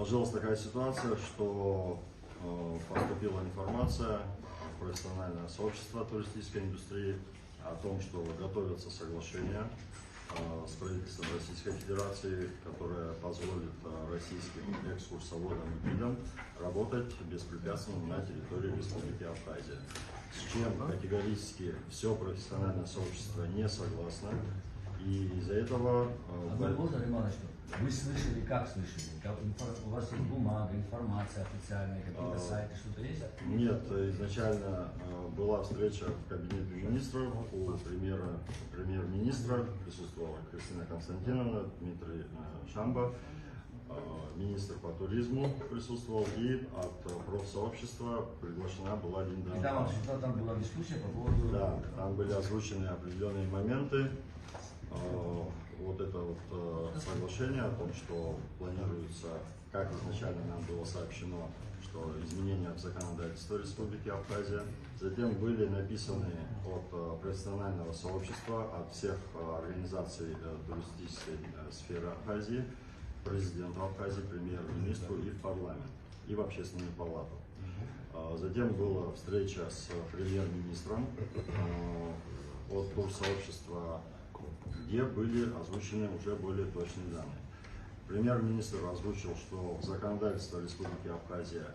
Сложилась такая ситуация, что поступила информация в профессиональное сообщество туристической индустрии о том, что готовятся соглашения с правительством Российской Федерации, которое позволит российским экскурсоводам и гидам работать беспрепятственно на территории Республики Абхазия. С чем категорически все профессиональное сообщество не согласно. И из-за этого... Вы слышали, как слышали? У вас есть бумага, информация официальная, какие-то сайты, что-то есть? Нет, изначально была встреча в кабинете министров, у премьер-министра присутствовала Кристина Константиновна, Дмитрий Шамба, министр по туризму присутствовал, и от профсообщества приглашена была Линда. И там была дискуссия по поводу... Да, там были озвучены определенные моменты. Вот это соглашение о том, что планируется, как изначально нам было сообщено, что изменения в законодательство Республики Абхазия. Затем были написаны от профессионального сообщества, от всех организаций туристической сферы Абхазии, президенту Абхазии, премьер-министру и в парламент, и в общественную палату. Затем была встреча с премьер-министром от турсообщества, где были озвучены уже более точные данные. Премьер-министр озвучил, что в законодательство Республики Абхазия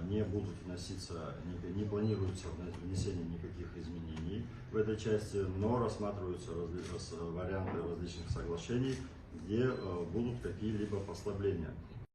не будут вноситься, не планируется внесение никаких изменений в этой части, но рассматриваются варианты различных соглашений, где будут какие-либо послабления.